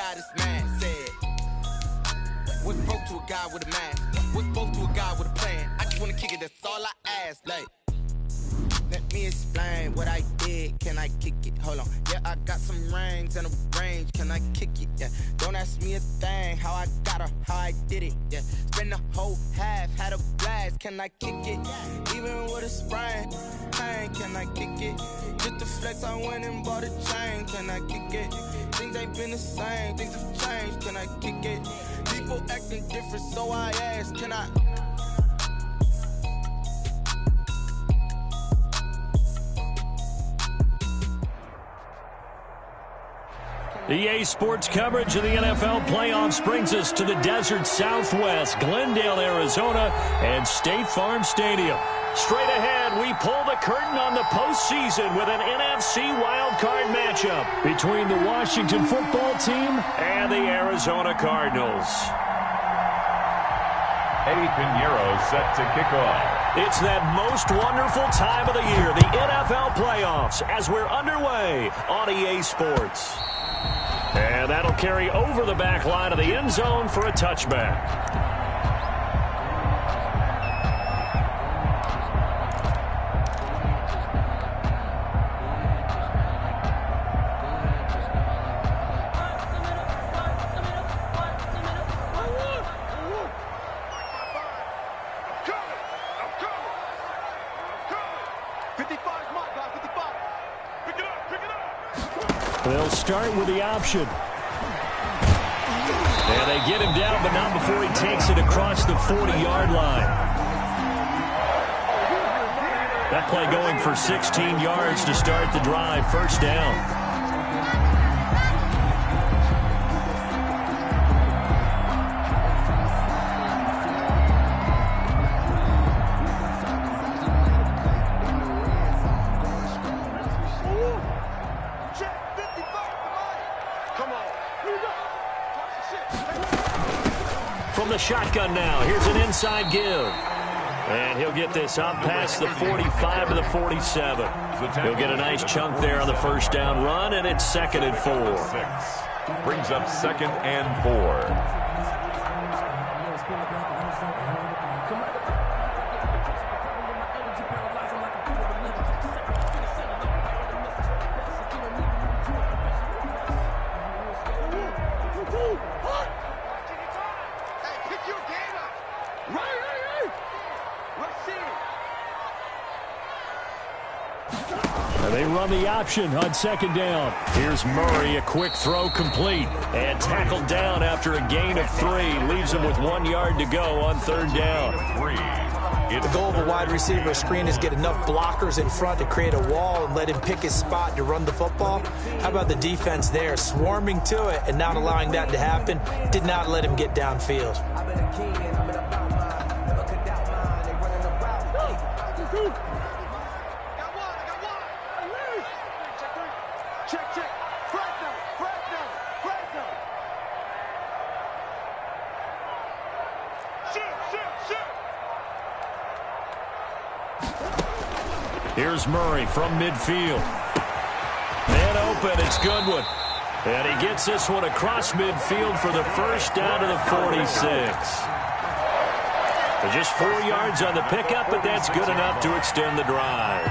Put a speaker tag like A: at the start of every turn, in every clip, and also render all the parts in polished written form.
A: guy this man said, what's broke to a guy with a mask? What's broke to a guy with a plan? I just wanna kick it, that's all I ask. Like, let me explain what I did. Can I kick it? Hold on. Yeah, I got some rings and a range. Can I kick it? Yeah. Don't ask me a thing. How I got her, how I did it. Yeah. Spend the whole half, had a blast. Can I kick it? Even with a sprain. Pain, can I kick it? Just the flex, I went and bought a chain. Can I kick it? Things ain't been the same. Things have changed. Can I kick it? People acting different, so I ask. Can I?
B: EA Sports coverage of the NFL playoffs brings us to the desert Southwest, Glendale, Arizona, and State Farm Stadium. Straight ahead, we pull the curtain on the postseason with an NFC wildcard matchup between the Washington football team and the Arizona Cardinals.
C: Eddie Pinheiro set to kick off.
B: It's that most wonderful time of the year, the NFL playoffs, as we're underway on EA Sports. And that'll carry over the back line of the end zone for a touchback. They'll start with the option. And they get him down, but not before he takes it across the 40-yard line. That play going for 16 yards to start the drive. First down. From the shotgun now, here's an inside give. And he'll get this up past the 45 to the 47. He'll get a nice chunk there on the first down run, and it's 2nd and 4.
C: Brings up 2nd and 4.
B: They run the option on 2nd down. Here's Murray, a quick throw complete. And tackled down after a gain of 3. Leaves him with 1 yard to go on 3rd down.
D: The goal of a wide receiver screen is get enough blockers in front to create a wall and let him pick his spot to run the football. How about the defense there, swarming to it and not allowing that to happen? Did not let him get downfield.
B: Here's Murray from midfield. And open, it's Goodwin. And he gets this one across midfield for the first down to the 46. Just 4 yards on the pickup, but that's good enough to extend the drive.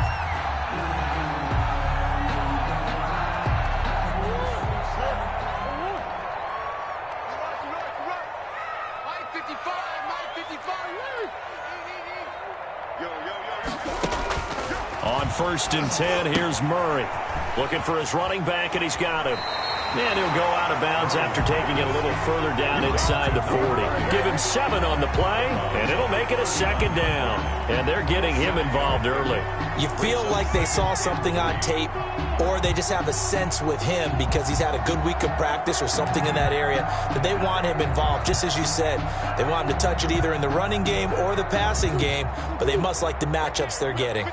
B: On 1st and 10, here's Murray. Looking for his running back, and he's got him. And he'll go out of bounds after taking it a little further down inside the 40. Give him 7 on the play, and it'll make it a 2nd down. And they're getting him involved early.
D: You feel like they saw something on tape, or they just have a sense with him because he's had a good week of practice or something in that area that they want him involved. Just as you said, they want him to touch it either in the running game or the passing game, but they must like the matchups they're getting.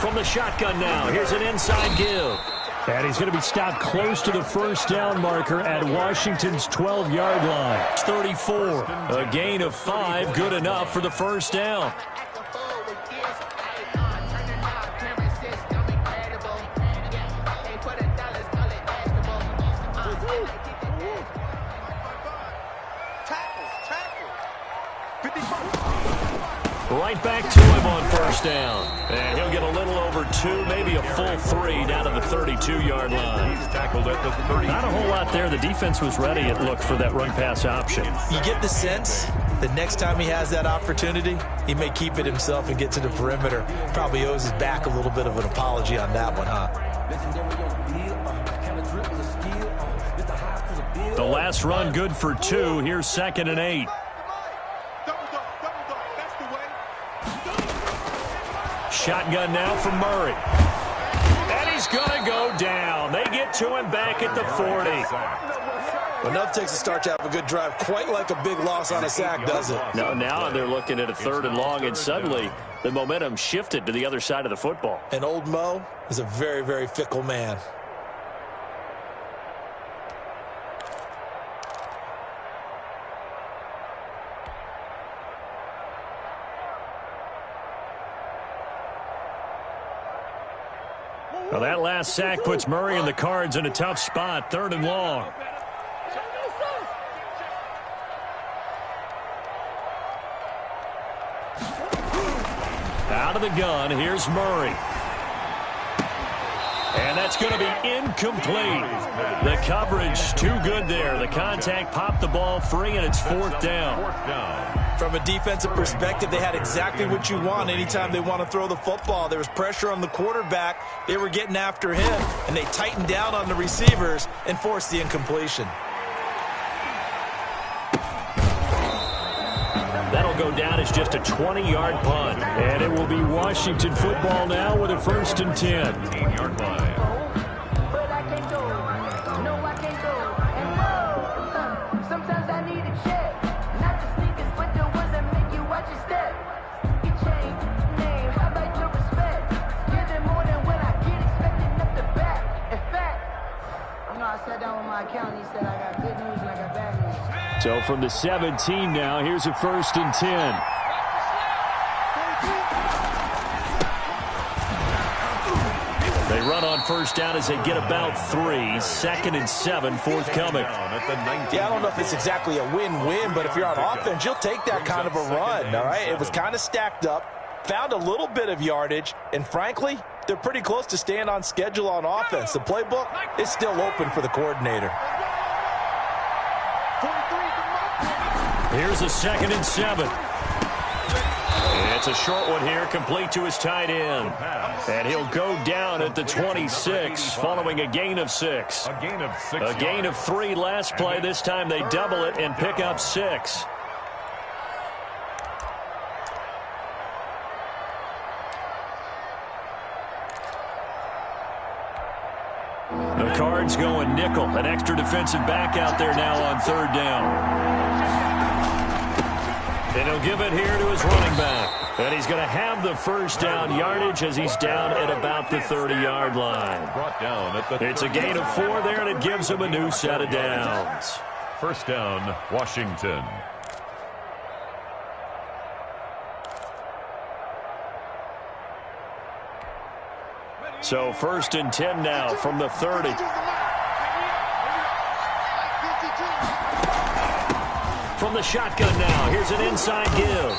B: From the shotgun now, here's an inside give. And he's going to be stopped close to the first down marker at Washington's 12-yard line. 34, a gain of 5, good enough for the first down. Right back to him on first down. And he'll get a little over 2, maybe a full 3 down to the 32-yard line.
C: He's tackled at the 30.
B: Not a whole lot there. The defense was ready, it looked, for that run-pass option.
D: You get the sense that next time he has that opportunity, he may keep it himself and get to the perimeter. Probably owes his back a little bit of an apology on that one, huh?
B: The last run good for 2. Here's 2nd and 8. Shotgun now from Murray. And he's going to go down. They get to him back at the 40.
D: Enough takes a start to have a good drive, quite like a big loss on a sack, does it?
B: No, now they're looking at a 3rd and long, and suddenly the momentum shifted to the other side of the football.
D: And old Mo is a very, very fickle man.
B: Well, that last sack puts Murray and the Cards in a tough spot, 3rd and long. Out of the gun, here's Murray. And that's going to be incomplete. The coverage too good there. The contact popped the ball free, and it's 4th down.
D: From a defensive perspective, they had exactly what you want anytime they want to throw the football. There was pressure on the quarterback. They were getting after him, and they tightened down on the receivers and forced the incompletion.
B: That'll go down as just a 20-yard punt. And it will be Washington football now with a 1st and 10.
C: 15-yard line.
B: So from the 17 now, here's a 1st and 10. They run on first down as they get about 3. 2nd and 7, forthcoming.
D: Yeah, I don't know if it's exactly a win-win, but if you're on offense, you'll take that kind of a run, all right? It was kind of stacked up, found a little bit of yardage, and frankly, they're pretty close to staying on schedule on offense. The playbook is still open for the coordinator.
B: Here's a 2nd and 7. It's a short one here, complete to his tight end. And he'll go down at the 26, following a gain of 6. A gain of 3 last play. This time they double it and pick up 6. The Cards going nickel. An extra defensive back out there now on 3rd down. And he'll give it here to his running back. And he's going to have the first down yardage as he's down at about the 30-yard line. It's a gain of 4 there, and it gives him a new set of downs.
C: First down, Washington.
B: So 1st and 10 now from the 30. From the shotgun now, here's an inside give.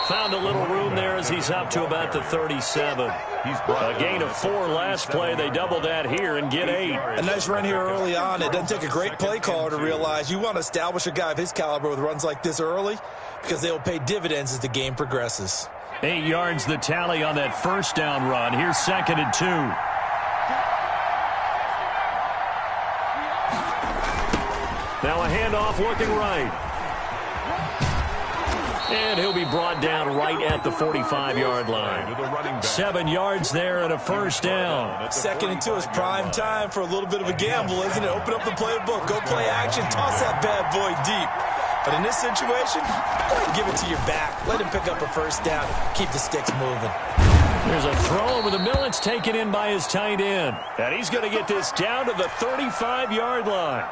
B: Found a little room there as he's up to about the 37. A gain of 4 last play. They double that here and get 8.
D: A nice run here early on. It doesn't take a great play caller to realize you want to establish a guy of his caliber with runs like this early because they will pay dividends as the game progresses.
B: 8 yards the tally on that first down run. Here's 2nd and 2. Now a handoff looking right. And he'll be brought down right at the 45-yard line. 7 yards there and a first down.
D: 2nd and 2 is prime time for a little bit of a gamble, isn't it? Open up the playbook, go play action, toss that bad boy deep. But in this situation, go ahead and give it to your back. Let him pick up a first down. Keep the sticks moving.
B: There's a throw over the middle. It's taken in by his tight end. And he's going to get this down to the 35-yard line.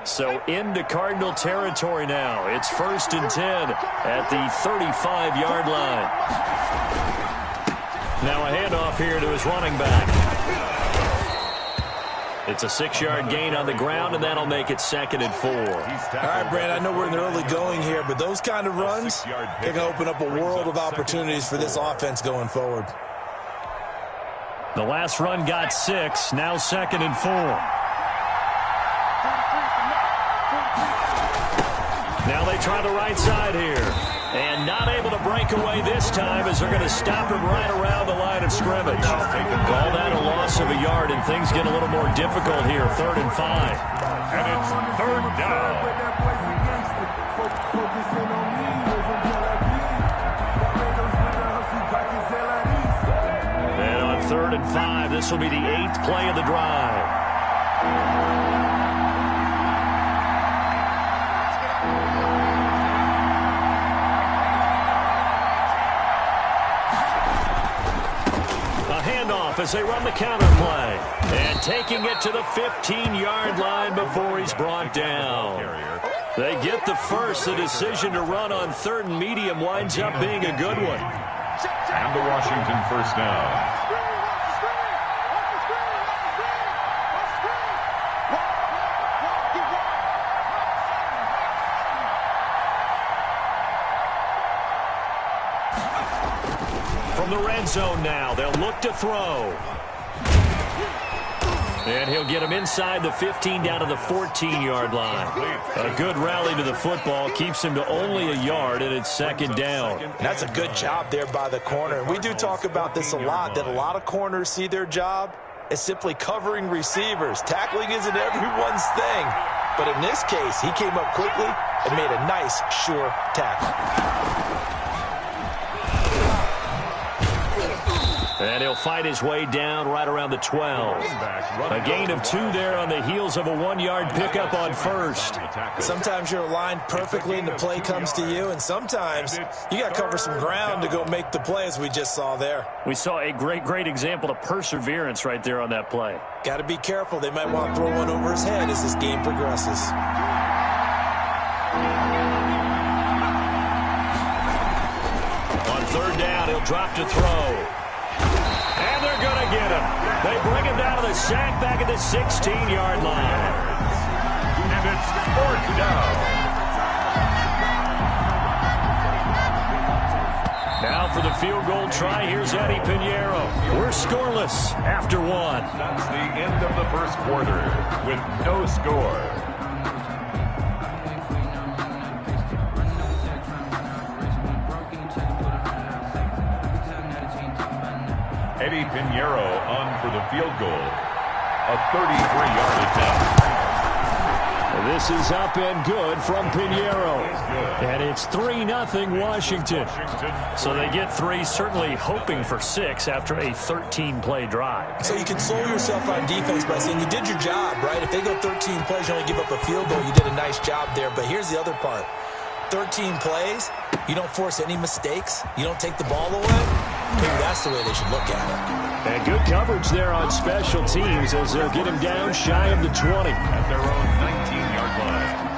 B: So into Cardinal territory now. It's 1st and 10 at the 35-yard line. Now a handoff here to his running back. It's a 6-yard gain on the ground, and that'll make it 2nd and 4.
D: All right, Brandon, I know we're in the early going here, but those kind of runs, they're going to open up a world of opportunities for this offense going forward.
B: The last run got 6, now 2nd and 4. Now they try the right side here. And not able to break away this time as they're going to stop him right around the line of scrimmage. Call that a loss of a yard, and things get a little more difficult here. 3rd and 5.
C: And it's 3rd down.
B: And on 3rd and 5, this will be the 8th play of the drive. As they run the counter play. And taking it to the 15-yard line before he's brought down. They get the first. The decision to run on 3rd and medium winds up being a good one.
C: And the Washington first down.
B: From the red zone now, they'll look to throw. And he'll get him inside the 15 down to the 14-yard line. A good rally to the football keeps him to only a yard, and it's 2nd down.
D: That's a good job there by the corner. And we do talk about this a lot, that a lot of corners see their job as simply covering receivers. Tackling isn't everyone's thing. But in this case, he came up quickly and made a nice, sure tackle.
B: And he'll fight his way down right around the 12. A gain of 2 there on the heels of a 1-yard pickup on 1st.
D: Sometimes you're aligned perfectly and the play comes to you, and sometimes you got to cover some ground to go make the play, as we just saw there.
B: We saw a great example of perseverance right there on that play.
D: Got to be careful. They might want to throw one over his head as this game progresses.
B: On 3rd down, he'll drop to throw. And they're going to get him. They bring him down to the sack back at the 16-yard line.
C: And it's 4th down.
B: Now for the field goal try, here's Eddie Pinheiro. We're scoreless after 1.
C: That's the end of the first quarter with no score. Eddie Pinheiro on for the field goal. A 33-yard attempt.
B: This is up and good from Pinheiro. And it's 3-0 Washington. So they get 3, certainly hoping for 6 after a 13-play drive.
D: So you console yourself on defense by saying you did your job, right? If they go 13 plays, you only give up a field goal, you did a nice job there. But here's the other part. 13 plays, you don't force any mistakes, you don't take the ball away. Maybe that's the way they should look at it.
B: And good coverage there on special teams as they'll get him down shy of the 20.
C: At their own 19-yard line.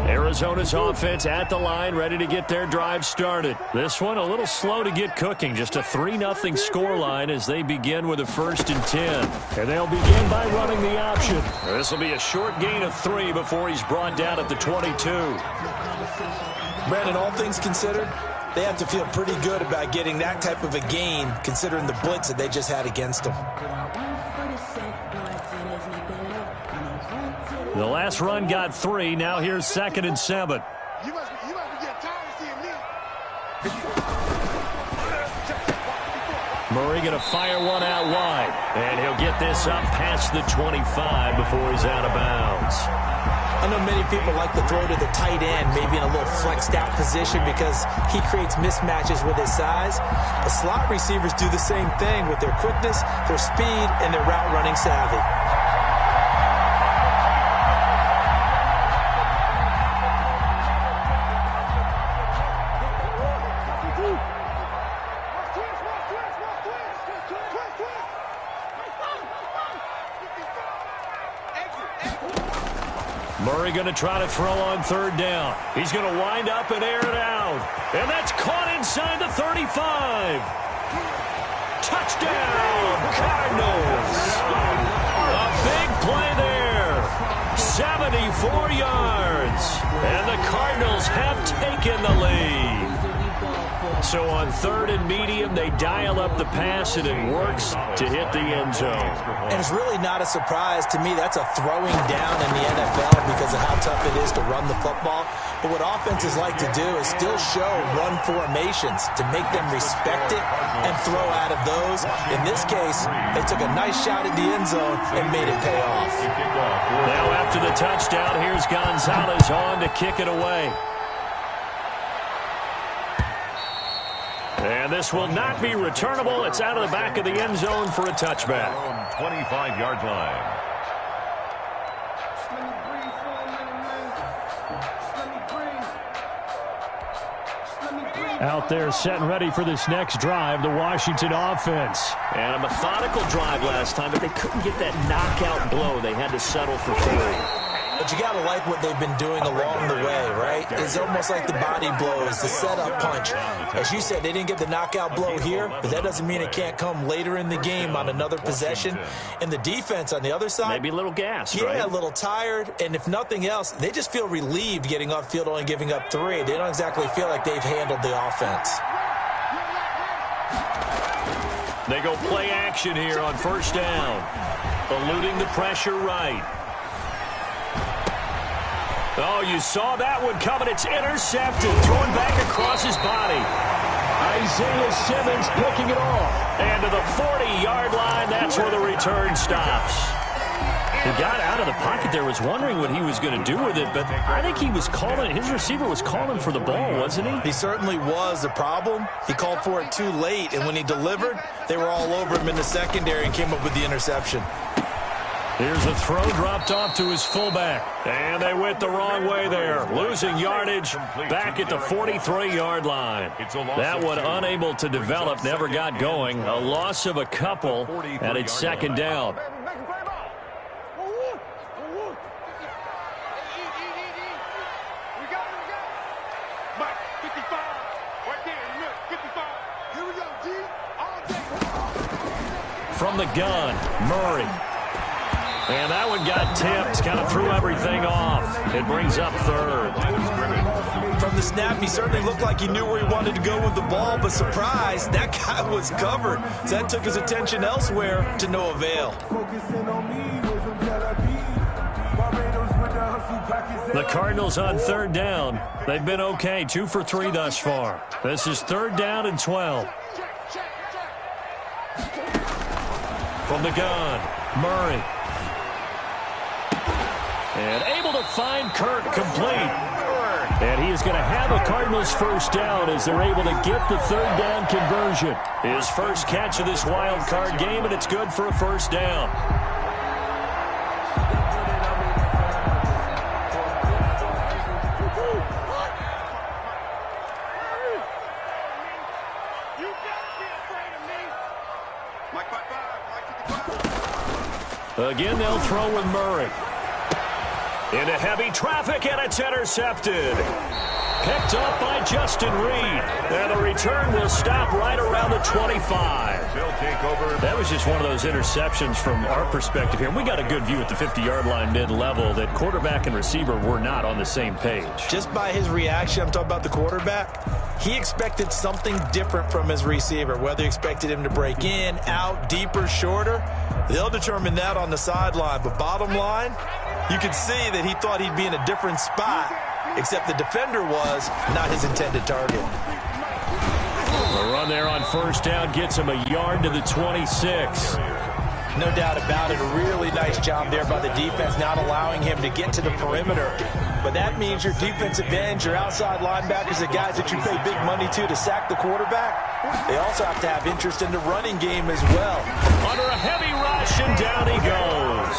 B: Arizona's offense at the line, ready to get their drive started. This one a little slow to get cooking. Just a 3-0 scoreline as they begin with a 1st and 10. And they'll begin by running the option. This will be a short gain of 3 before he's brought down at the 22.
D: Brandon, all things considered, they have to feel pretty good about getting that type of a gain, considering the blitz that they just had against them.
B: The last run got 3. Now here's 2nd and 7.
E: You must be getting tired of seeing me.
B: Murray going to fire one out wide. And he'll get this up past the 25 before he's out of bounds.
D: I know many people like to throw to the tight end, maybe in a little flexed out position because he creates mismatches with his size. The slot receivers do the same thing with their quickness, their speed, and their route running savvy.
B: Murray going to try to throw on third down. He's going to wind up and air it out. And that's caught inside the 35. Touchdown, Cardinals. A big play there. 74 yards. And the Cardinals have taken the lead. So on third and medium, they dial up the pass, and it works to hit the end zone.
D: And it's really not a surprise to me. That's a throwing down in the NFL because of how tough it is to run the football. But what offenses like to do is still show run formations to make them respect it and throw out of those. In this case, they took a nice shot at the end zone and made it pay off.
B: Now after the touchdown, here's Gonzalez on to kick it away. And this will not be returnable. It's out of the back of the end zone for a touchback.
C: 25-yard line.
B: Out there set and ready for this next drive, the Washington offense.
F: And a methodical drive last time, but they couldn't get that knockout blow. They had to settle for 3.
D: But you got to like what they've been doing along the way, right? It's almost like the body blows, the setup punch. As you said, they didn't get the knockout blow here, but that doesn't mean it can't come later in the game on another possession. And the defense on the other side,
F: maybe a little gassed,
D: right?
F: Yeah,
D: a little tired. And if nothing else, they just feel relieved getting off field, only giving up 3. They don't exactly feel like they've handled the offense.
B: They go play action here on first down. Eluding the pressure right. Oh, you saw that one coming. It's intercepted. Thrown back across his body. Isaiah Simmons picking it off. And to the 40-yard line, that's where the return stops. He got out of the pocket there, was wondering what he was going to do with it, but I think he was calling, his receiver was calling for the ball, wasn't he?
D: He certainly was. The problem, he called for it too late, and when he delivered, they were all over him in the secondary and came up with the interception.
B: Here's a throw dropped off to his fullback. And they went the wrong way there. Losing yardage back at the 43-yard line. That one unable to develop, never got going. A loss of a couple, and it's second down. From the gun, Murray. And that one got tipped, kind of threw everything off. It brings up third.
D: From the snap, he certainly looked like he knew where he wanted to go with the ball, but surprise, that guy was covered. So that took his attention elsewhere to no avail.
B: The Cardinals on third down. They've been okay, 2 for 3 thus far. This is third down and 12. From the gun, Murray. And able to find Kirk complete. And he is going to have a Cardinals first down as they're able to get the third down conversion. His first catch of this wild card game, and it's good for a first down. Again, they'll throw with Murray. Into heavy traffic, and it's intercepted. Picked up by Justin Reed. And the return will stop right around the 25. That was just one of those interceptions from our perspective here. We got a good view at the 50-yard line mid-level that quarterback and receiver were not on the same page.
D: Just by his reaction, I'm talking about the quarterback, he expected something different from his receiver, whether he expected him to break in, out, deeper, shorter. They'll determine that on the sideline. But bottom line, you could see that he thought he'd be in a different spot, except the defender was not his intended target.
B: The run there on first down gets him a yard to the 26.
D: No doubt about it. A really nice job there by the defense, not allowing him to get to the perimeter. But that means your defensive ends, your outside linebackers, the guys that you pay big money to sack the quarterback, they also have to have interest in the running game as well.
B: Under a heavy rush, and down he goes.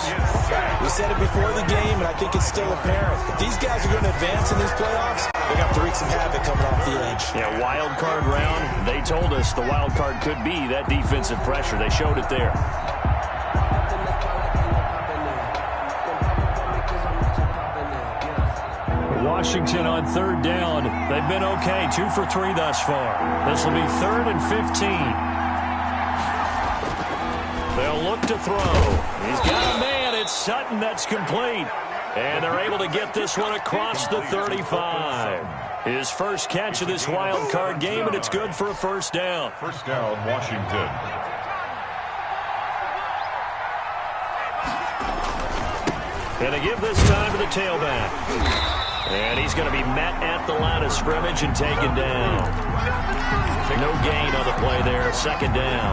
D: We said it before the game, and I think it's still apparent. If these guys are going to advance in these playoffs, they're going to have to wreak some havoc coming off the edge.
B: Yeah, wild card round. They told us the wild card could be that defensive pressure. They showed it there. Washington on third down. They've been okay, 2 for 3 thus far. This will be 3rd and 15. They'll look to throw. He's got a man. It's Sutton that's complete. And they're able to get this one across the 35. His first catch of this wild card game, and it's good for a first down.
C: First down, Washington.
B: And they give this time to the tailback. And he's going to be met at the line of scrimmage and taken down. No gain on the play there. Second down.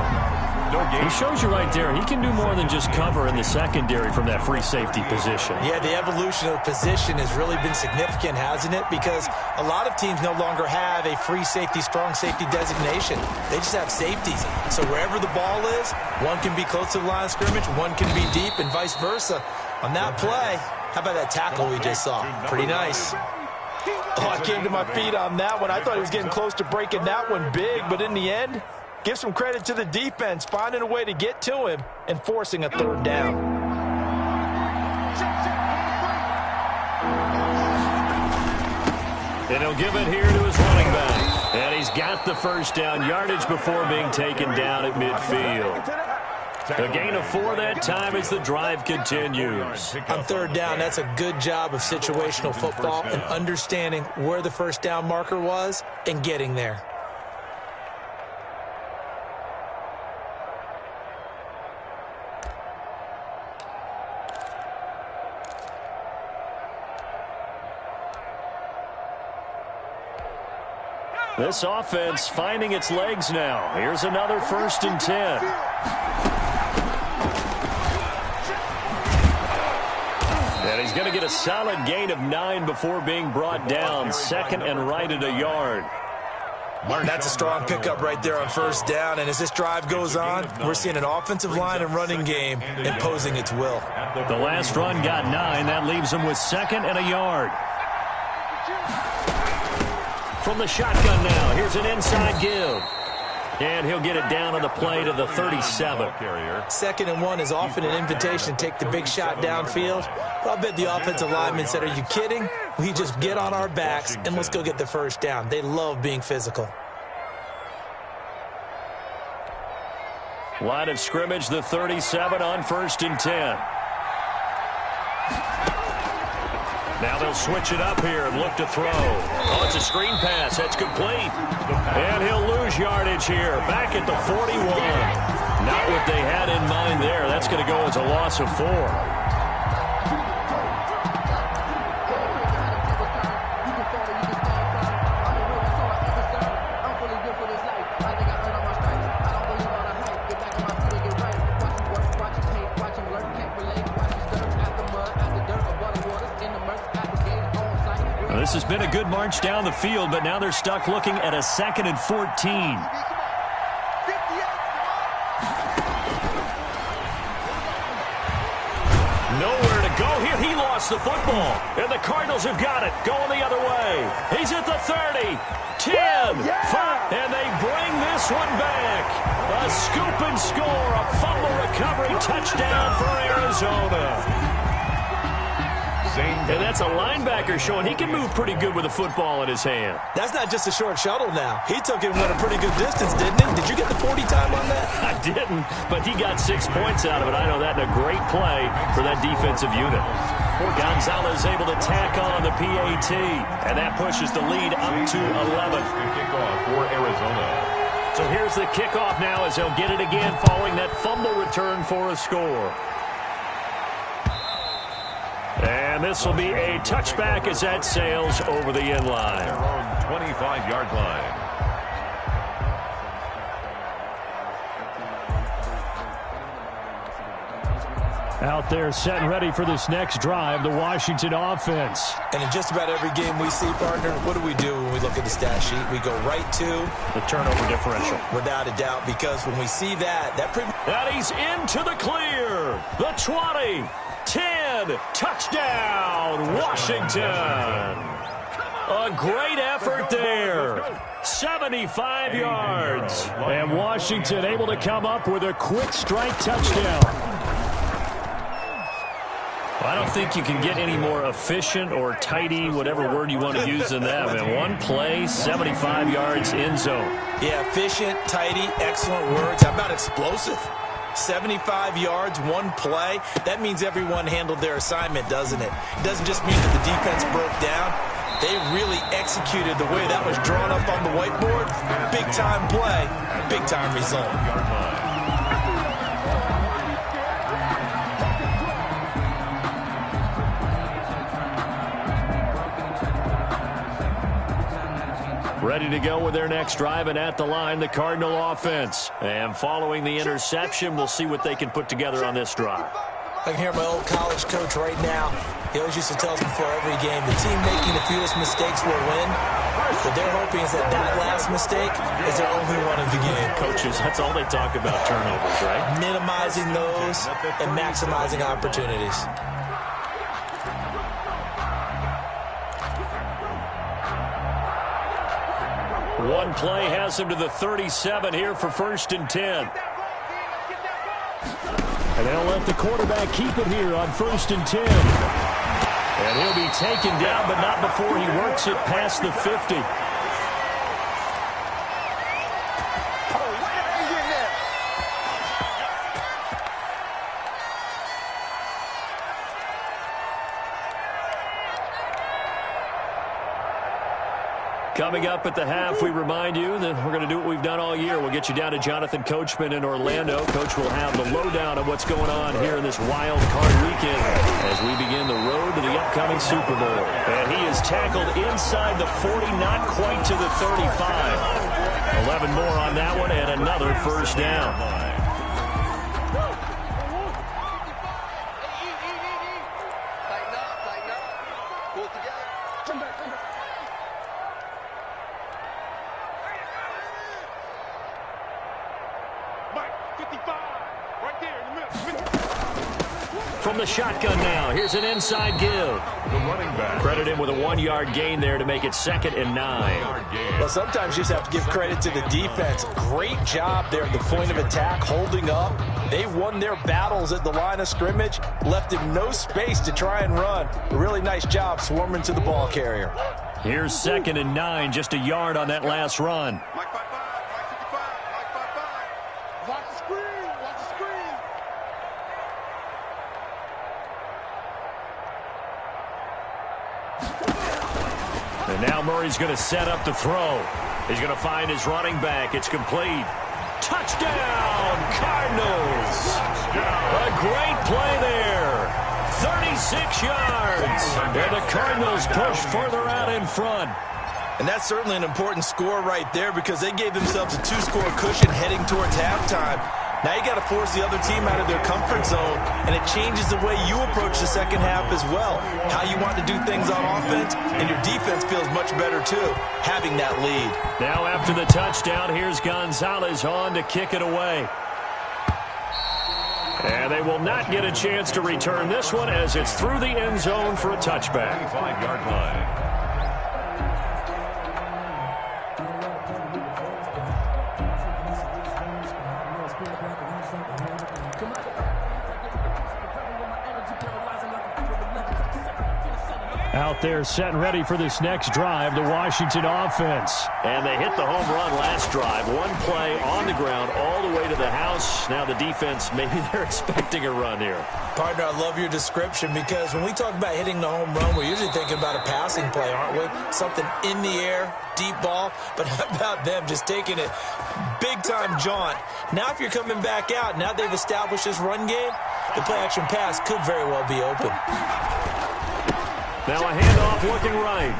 B: He shows you right there, he can do more than just cover in the secondary from that free safety position.
D: Yeah, the evolution of the position has really been significant, hasn't it? Because a lot of teams no longer have a free safety, strong safety designation. They just have safeties. So wherever the ball is, one can be close to the line of scrimmage, one can be deep, and vice versa. On that play, how about that tackle we just saw? Pretty nice. Oh, I came to my feet on that one. I thought he was getting close to breaking that one big, but in the end, give some credit to the defense, finding a way to get to him and forcing a third down.
B: And he'll give it here to his running back. And he's got the first down yardage before being taken down at midfield. A gain of 4 that time as the drive continues.
D: On third down, that's a good job of situational football and understanding where the first down marker was and getting there.
B: This offense finding its legs now. Here's another 1st and 10. And he's going to get a solid gain of 9 before being brought down. 2nd and right at a yard.
D: That's a strong pickup right there on first down. And as this drive goes on, we're seeing an offensive line and running game imposing its will.
B: The last run got 9. That leaves him with 2nd and a yard. From the shotgun now, here's an inside give. And he'll get it down on the play to the 37.
D: 2nd and 1 is often an invitation to take the big shot downfield. But I bet the offensive lineman said, are you kidding? We just get on our backs and let's go get the first down. They love being physical.
B: Line of scrimmage, the 37 on 1st and 10. Now they'll switch it up here and look to throw. Oh, it's a screen pass. That's complete. And he'll lose yardage here. Back at the 41. Not what they had in mind there. That's going to go as a loss of 4. This has been a good march down the field, but now they're stuck looking at a 2nd and 14. Nowhere to go here. He lost the football, and the Cardinals have got it. Going the other way. He's at the 30, 10, 5, and they bring this one back. A scoop and score, a fumble recovery touchdown for Arizona. And that's a linebacker showing he can move pretty good with a football in his hand.
D: That's not just a short shuttle now. He took it and went a pretty good distance, didn't he? Did you get the 40 time on that?
B: I didn't, but he got 6 points out of it. I know that in a great play for that defensive unit. Gonzalez able to tack on the PAT, and that pushes the lead up to 11.
C: Kickoff for Arizona.
B: So here's the kickoff now as they'll get it again following that fumble return for a score. And this will be a touchback as that sails over the end line.
C: Their own 25-yard line.
B: Out there set and ready for this next drive, the Washington offense.
D: And in just about every game we see, partner, what do we do when we look at the stat sheet? We go right to
B: the turnover differential.
D: Without a doubt, because when we see that
B: he's into the clear. The 20. 10, touchdown, Washington. A great effort there. 75 yards. And Washington able to come up with a quick strike touchdown. I don't think you can get any more efficient or tidy, whatever word you want to use in that. And one play, 75 yards in zone.
D: Yeah, efficient, tidy, excellent words. How about explosive? 75 yards, one play. That means everyone handled their assignment, doesn't it? It doesn't just mean that the defense broke down. They really executed the way that was drawn up on the whiteboard. Big-time play, big-time result.
B: Ready to go with their next drive, and at the line, the Cardinal offense. And following the interception, we'll see what they can put together on this drive.
D: I can hear my old college coach right now. He always used to tell us before every game, the team making the fewest mistakes will win. What they're hoping is that that last mistake is their only one of the game.
B: Coaches, that's all they talk about, turnovers, right?
D: Minimizing those and maximizing opportunities.
B: One play has him to the 37 here for 1st and 10. And they'll let the quarterback keep it here on 1st and 10. And he'll be taken down, but not before he works it past the 50. Coming up at the half, we remind you that we're going to do what we've done all year. We'll get you down to Jonathan Coachman in Orlando. Coach will have the lowdown of what's going on here in this wild card weekend as we begin the road to the upcoming Super Bowl. And he is tackled inside the 40, not quite to the 35. 11 more on that one and another first down. From the shotgun now, here's an inside give.
C: The running back.
B: Credit him with a 1-yard gain there to make it 2nd and 9.
D: Well, sometimes you just have to give credit to the defense. Great job there at the point of attack, holding up. They won their battles at the line of scrimmage, left him no space to try and run. A really nice job swarming to the ball carrier.
B: Here's 2nd and 9, just a yard on that last run.
E: Mike 5-5, Mike 55, Mike 5-5. Watch the screen, watch the screen.
B: And now Murray's going to set up the throw. He's going to find his running back. It's complete. Touchdown, Cardinals. A great play there. 36 yards. And the Cardinals push further out in front.
D: And that's certainly an important score right there because they gave themselves a 2-score cushion heading towards halftime. Now you got to force the other team out of their comfort zone, and it changes the way you approach the second half as well. How you want to do things on offense, and your defense feels much better too, having that lead.
B: Now after the touchdown, here's Gonzalez on to kick it away. And they will not get a chance to return this one as it's through the end zone for a touchback.
C: 25-yard line.
B: Out there set and ready for this next drive, the Washington offense. And they hit the home run last drive. One play on the ground all the way to the house. Now the defense, maybe they're expecting a run here.
D: Partner, I love your description because when we talk about hitting the home run, we're usually thinking about a passing play, aren't we? Something in the air, deep ball. But how about them just taking it big-time jaunt? Now if you're coming back out, now they've established this run game, the play-action pass could very well be open.
B: Now a handoff looking right.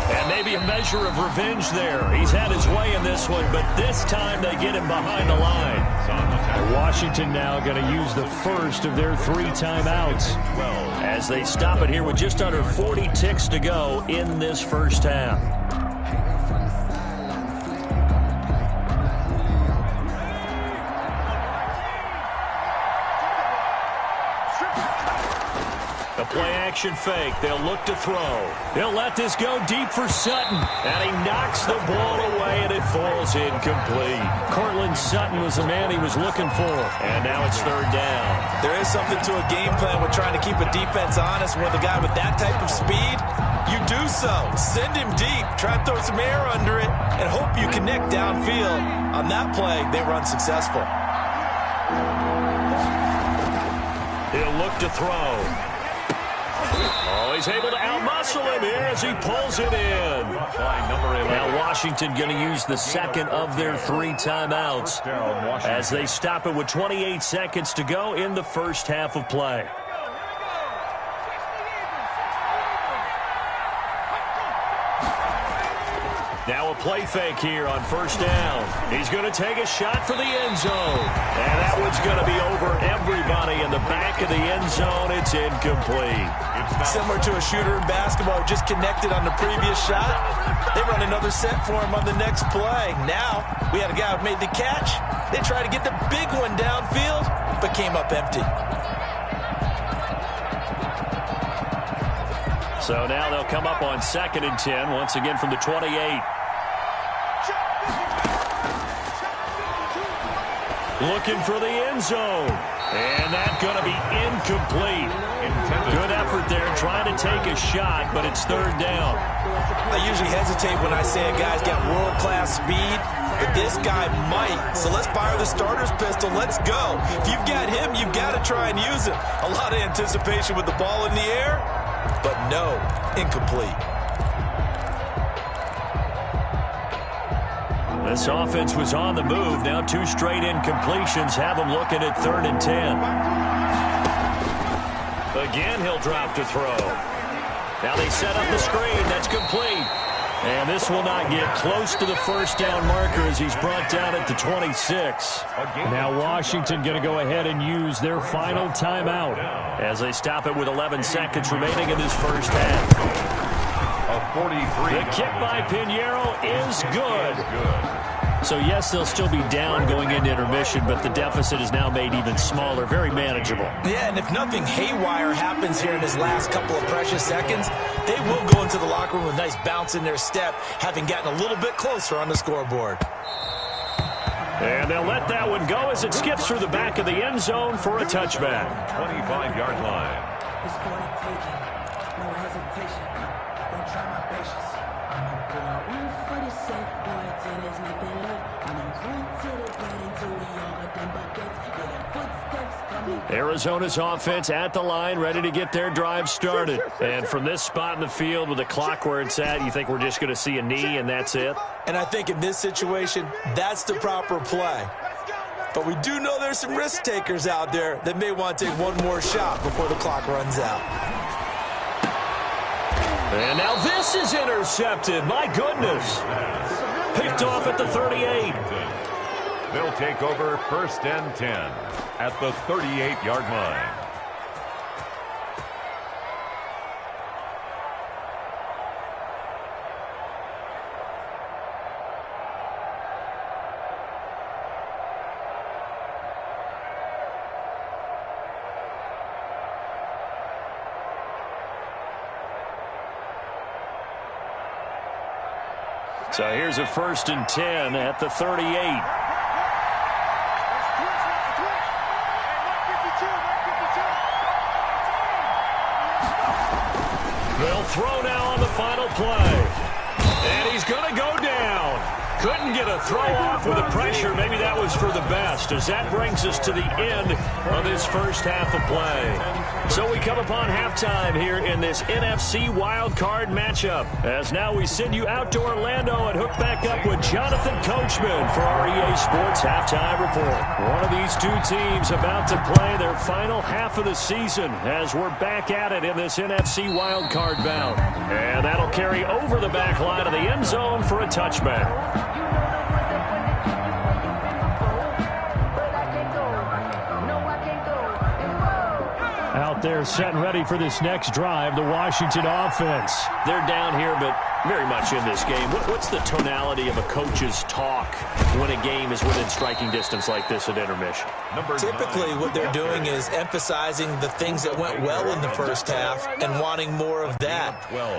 B: And maybe a measure of revenge there. He's had his way in this one, but this time they get him behind the line. Washington now going to use the first of their 3 timeouts as they stop it here with just under 40 ticks to go in this first half. The Play-action fake. They'll look to throw. He'll let this go deep for Sutton. And he knocks the ball away, and it falls incomplete. Cortland Sutton was the man he was looking for. And now it's third down.
D: There is something to a game plan with trying to keep a defense honest. With a guy with that type of speed, you do so. Send him deep. Try to throw some air under it and hope you connect downfield. On that play, they were unsuccessful.
B: He'll look to throw. Oh, he's able to outmuscle him here as he pulls it in. Now Washington going to use the second of their 3 timeouts as they stop it with 28 seconds to go in the first half of play. Now a play fake here on first down. He's going to take a shot for the end zone. And that one's going to be over everybody in the back of the end zone. It's incomplete.
D: Similar to a shooter in basketball who just connected on the previous shot. They run another set for him on the next play. Now we had a guy who made the catch. They tried to get the big one downfield, but came up empty.
B: So now they'll come up on 2nd and 10, once again from the 28. Looking for the end zone. And that's going to be incomplete. Good effort there trying to take a shot, but it's third down.
D: I usually hesitate when I say a guy's got world-class speed, but this guy might. So let's fire the starter's pistol. Let's go. If you've got him, you've got to try and use him. A lot of anticipation with the ball in the air, but no, incomplete.
B: This offense was on the move. Now 2 straight incompletions have them looking at 3rd and 10. Again, he'll drop to throw. Now they set up the screen. That's complete. And this will not get close to the first down marker as he's brought down at the 26. Now Washington going to go ahead and use their final timeout as they stop it with 11 seconds remaining in this first half. The kick by Pinheiro is good. So, yes, they'll still be down going into intermission, but the deficit is now made even smaller, very manageable.
D: Yeah, and if nothing haywire happens here in his last couple of precious seconds, they will go into the locker room with a nice bounce in their step, having gotten a little bit closer on the scoreboard.
B: And they'll let that one go as it skips through the back of the end zone for a touchback.
C: 25-yard line.
B: Arizona's offense at the line, ready to get their drive started. And from this spot in the field with the clock where it's at, you think we're just going to see a knee and that's it?
D: And I think in this situation, that's the proper play. But we do know there's some risk takers out there that may want to take one more shot before the clock runs out.
B: And now this is intercepted. My goodness. Picked off at the 38.
C: They'll take over 1st and 10 at the 38-yard line.
B: So here's a 1st and 10 at the 38. They'll throw now on the final play. And he's going to go down. Couldn't get a throw off with the pressure. Maybe that was for the best, as that brings us to the end of this first half of play. So we come upon halftime here in this NFC wildcard matchup, as now we send you out to Orlando and hook back up with Jonathan Coachman for our EA Sports Halftime Report. One of these 2 teams about to play their final half of the season as we're back at it in this NFC wildcard bout. And that'll carry over the back line of the end zone for a touchback. Out there set and ready for this next drive, the Washington offense. They're down here, but very much in this game. What's the tonality of a coach's talk when a game is within striking distance like this at intermission?
D: Typically, what they're doing is emphasizing the things that went well in the first half and wanting more of that.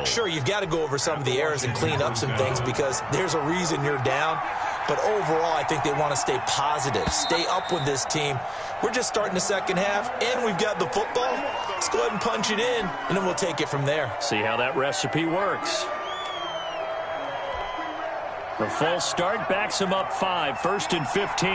D: Sure, you've got to go over some of the errors and clean up some things because there's a reason you're down. But overall, I think they want to stay positive, stay up with this team. We're just starting the second half, and we've got the football. Let's go ahead and punch it in, and then we'll take it from there.
B: See how that recipe works. The full start backs him up 5, 1st and 15.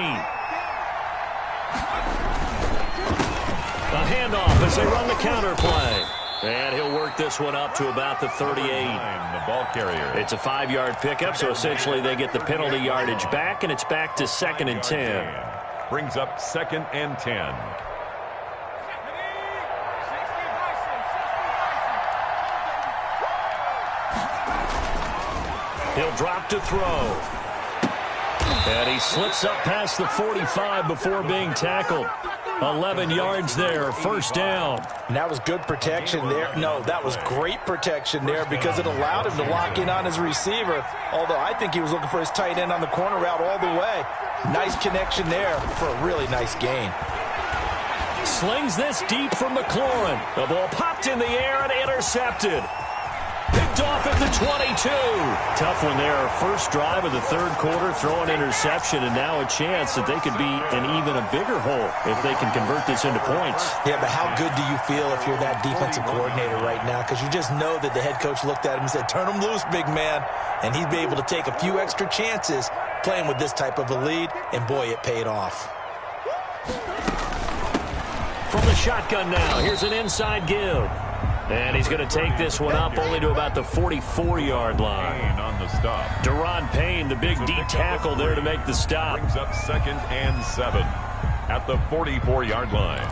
B: A handoff as they run the counter play. And he'll work this one up to about the 38.
C: The ball carrier.
B: It's a 5-yard pickup, so essentially they get the penalty yardage back, and it's back to 2nd and 10.
C: Brings up 2nd and 10.
B: He'll drop to throw. And he slips up past the 45 before being tackled. 11 yards there, 1st down.
D: And that was good protection there. No, that was great protection there because it allowed him to lock in on his receiver, although I think he was looking for his tight end on the corner route all the way. Nice connection there for a really nice gain.
B: Slings this deep from McLaurin. The ball popped in the air and intercepted. Picked off at the 22. Tough one there. First drive of the 3rd quarter, throw an interception, and now a chance that they could be in even a bigger hole if they can convert this into points.
D: Yeah, but how good do you feel if you're that defensive coordinator right now? Because you just know that the head coach looked at him and said, turn him loose, big man. And he'd be able to take a few extra chances playing with this type of a lead, and boy, it paid off.
B: From the shotgun now, here's an inside give. And he's going to take this one up only to about the 44-yard line.
C: On the stop.
B: Deron Payne, the big D tackle there to make the stop.
C: Brings up 2nd and 7 at the 44-yard line.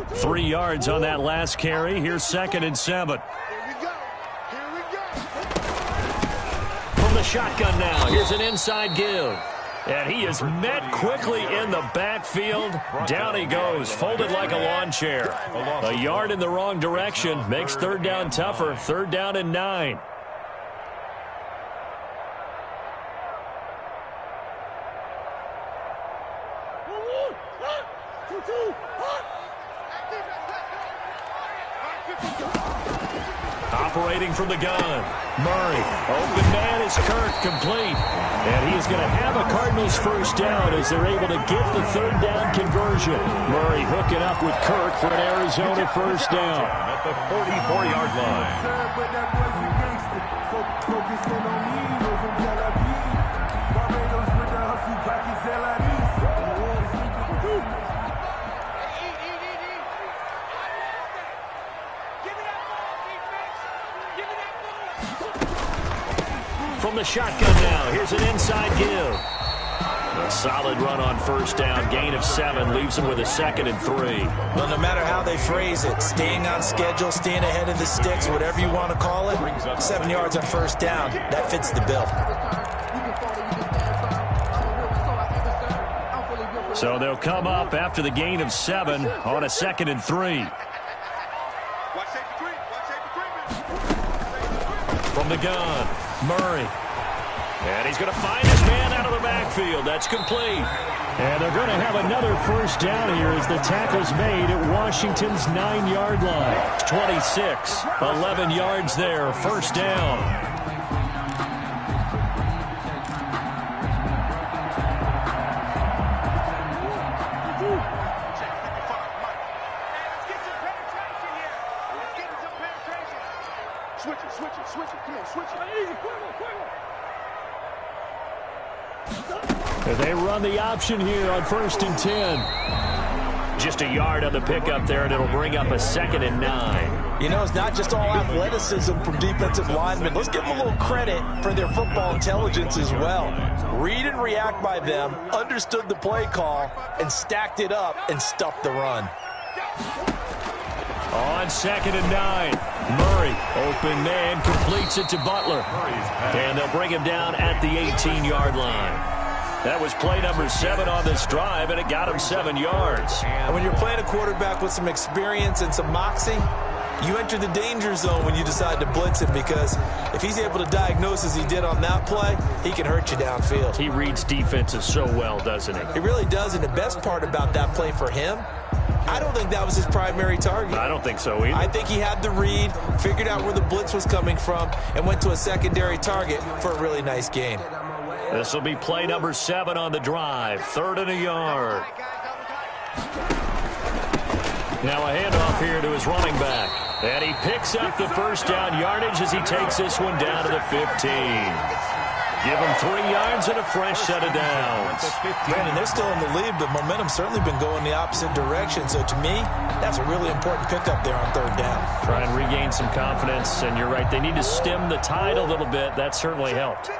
B: 3 yards on that last carry. Here's 2nd and 7. From the shotgun now, here's an inside give. And he is met quickly in the backfield. Down he goes, folded like a lawn chair. A yard in the wrong direction makes 3rd down tougher. 3rd down and 9. Operating from the gun. Murray. Open man is Kirk, complete. And he is going to have a Cardinals 1st down as they're able to get the 3rd down conversion. Murray hooking up with Kirk for an Arizona 1st down.
C: At the 44-yard line.
B: From the shotgun now, here's an inside give. A solid run on 1st down, gain of 7, leaves them with a 2nd and 3.
D: Well, no matter how they phrase it, staying on schedule, staying ahead of the sticks, whatever you want to call it, 7 yards on 1st down, that fits the bill.
B: So they'll come up after the gain of 7 on a 2nd and 3. From the gun, Murray. And he's going to find his man out of the backfield. That's complete. And they're going to have another 1st down here as the tackle's made at Washington's 9-yard line. 26, 11 yards there, 1st down. They run the option here on 1st and 10. Just a yard on the pickup there, and it'll bring up a 2nd and 9.
D: You know, it's not just all athleticism from defensive linemen. Let's give them a little credit for their football intelligence as well. Read and react by them, understood the play call, and stacked it up and stuffed the run.
B: On 2nd and 9, Murray, open man, completes it to Butler. And they'll bring him down at the 18-yard line. That was play number 7 on this drive, and it got him 7 yards.
D: And when you're playing a quarterback with some experience and some moxie, You enter the danger zone when you decide to blitz him, because if he's able to diagnose as he did on that play, he can hurt you downfield.
B: He reads defenses so well, doesn't he?
D: He really does, and the best part about that play for him, I don't think that was his primary target.
B: I don't think so either.
D: I think he had the read, figured out where the blitz was coming from, and went to a secondary target for a really nice gain.
B: This will be play number 7 on the drive. 3rd and a yard. Now a handoff here to his running back. And he picks up the first down yardage as he takes this one down to the 15. Give him 3 yards and a fresh set of downs.
D: Brandon, they're still in the lead, but momentum's certainly been going the opposite direction. So to me, that's a really important pickup there on 3rd down.
B: Try and regain some confidence, and you're right. They need to stem the tide a little bit. That certainly helped.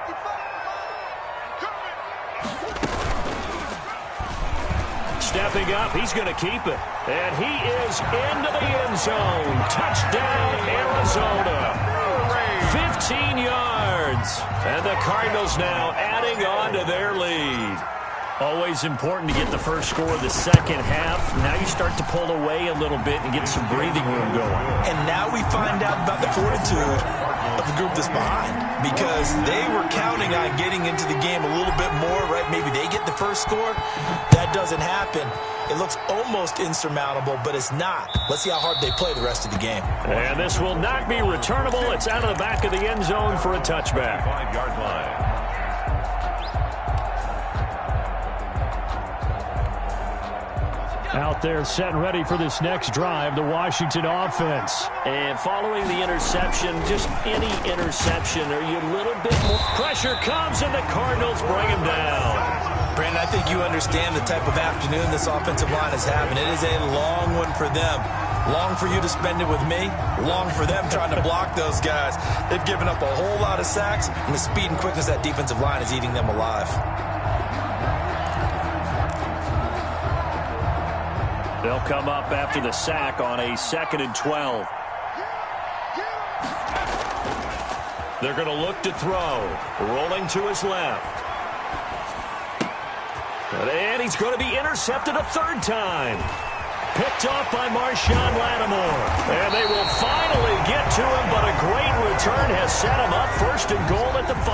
B: Stepping up, he's going to keep it. And he is into the end zone. Touchdown, Arizona. 15 yards. And the Cardinals now adding on to their lead. Always important to get the first score of the second half. Now you start to pull away a little bit and get some breathing room going.
D: And now we find out about the fortitude of the group that's behind, because they were counting on getting into the game a little bit more, right? Maybe they get the first score. That doesn't happen. It looks almost insurmountable, but it's not. Let's see how hard they play the rest of the game.
B: And this will not be returnable. It's out of the back of the end zone for a touchback.
C: 5-yard line.
B: Out there set and ready for this next drive, the Washington offense.
F: And following the interception, just any interception, are you a little bit more?
B: Pressure comes, and the Cardinals bring him down.
D: Brandon, I think you understand the type of afternoon this offensive line is having. It is a long one for them. Long for you to spend it with me. Long for them trying to block those guys. They've given up a whole lot of sacks, and the speed and quickness of that defensive line is eating them alive.
B: They'll come up after the sack on a 2nd and 12. They're going to look to throw. Rolling to his left. And he's going to be intercepted a 3rd time. Picked off by Marshawn Lattimore. And they will finally get to him, but a great return has set him up 1st and goal at the 5.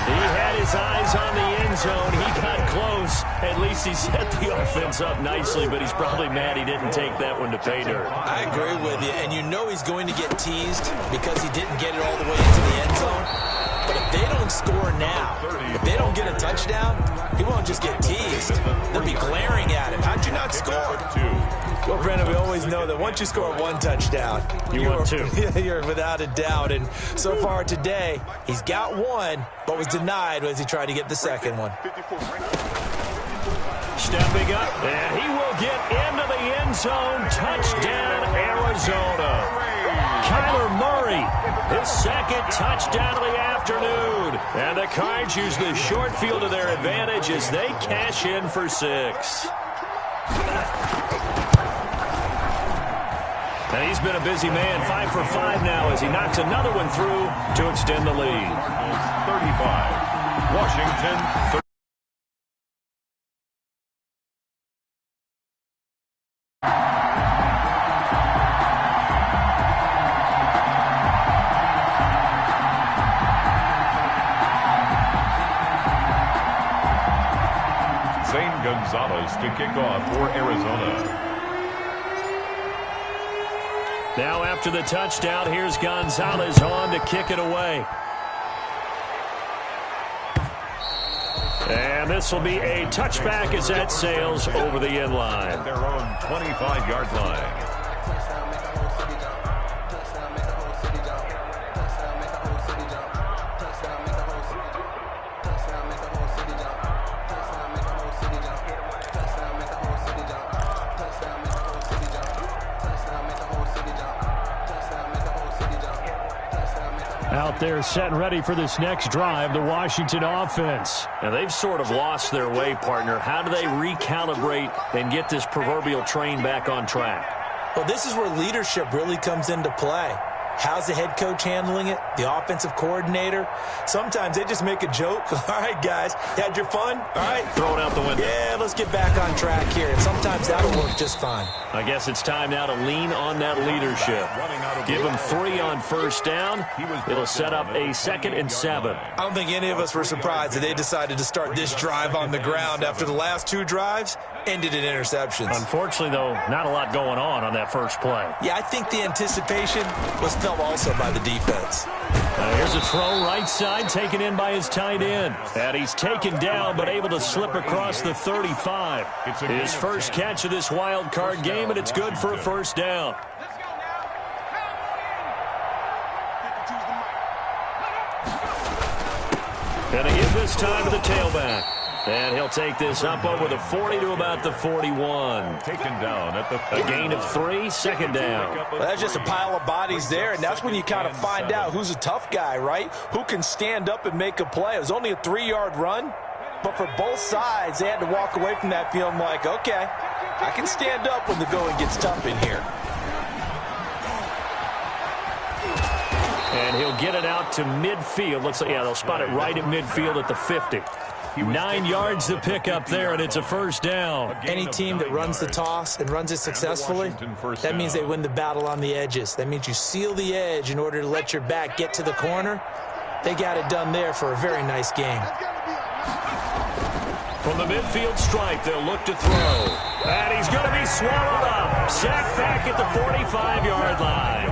B: He had his eyes on the end zone. He got close. At least he set the offense up nicely, but he's probably mad he didn't take that one to pay dirt.
D: I agree with you, and you know he's going to get teased because he didn't get it all the way into the end zone. But if they don't score now, if they don't get a touchdown, he won't just get teased. They'll be glaring at him. How'd you not score? Well, Brandon, we always know that once you score 1 touchdown,
B: want 2.
D: You're without a doubt. And so far today, he's got 1, but was denied as he tried to get the second one.
B: Stepping up, and he will get into the end zone. Touchdown, Arizona. Kyler Murray, his 2nd touchdown of the afternoon. And the Cards use the short field to their advantage as they cash in for 6. And he's been a busy man, 5 for 5 now as he knocks another one through to extend the lead.
C: 35. Washington. Gonzalez to kick off for Arizona.
B: Now after the touchdown, here's Gonzalez on to kick it away. And this will be a touchback as that sails over the end line.
C: Their own 25-yard line.
B: Out there set and ready for this next drive, the Washington offense. Now they've sort of lost their way, partner. How do they recalibrate and get this proverbial train back on track?
D: Well, this is where leadership really comes into play. How's the head coach handling it? The offensive coordinator? Sometimes they just make a joke. All right, guys, had your fun? All right.
B: Throw it out the window.
D: Yeah, let's get back on track here. And sometimes that'll work just fine.
B: I guess it's time now to lean on that leadership. Give him 3 on first down. It'll set up a 2nd and 7.
D: I don't think any of us were surprised that they decided to start this drive on the ground after the last 2 drives ended in interceptions.
B: Unfortunately, though, not a lot going on that first play.
D: Yeah, I think the anticipation was felt also by the defense.
B: Here's a throw right side, taken in by his tight end. And he's taken down, but able to slip across the 35. His first catch of this wild card game, and it's good for a first down. And a hit this time to the tailback. And he'll take this up over the 40 to about the 41.
C: Taken down at the
B: A gain of 3, 2nd down.
D: Well, that's just a pile of bodies there, and that's when you kind of find out who's a tough guy, right? Who can stand up and make a play. It was only a 3-yard run, but for both sides, they had to walk away from that feeling like, okay, I can stand up when the going gets tough in here.
B: And he'll get it out to midfield. Looks like, yeah, they'll spot it right at midfield at the 50. 9 yards to pick up there, and it's a first down.
D: Any team that runs the toss and runs it successfully, that means they win the battle on the edges. That means you seal the edge in order to let your back get to the corner. They got it done there for a very nice game.
B: From the midfield stripe, they'll look to throw. And he's going to be swallowed up. Sacked back at the 45-yard line.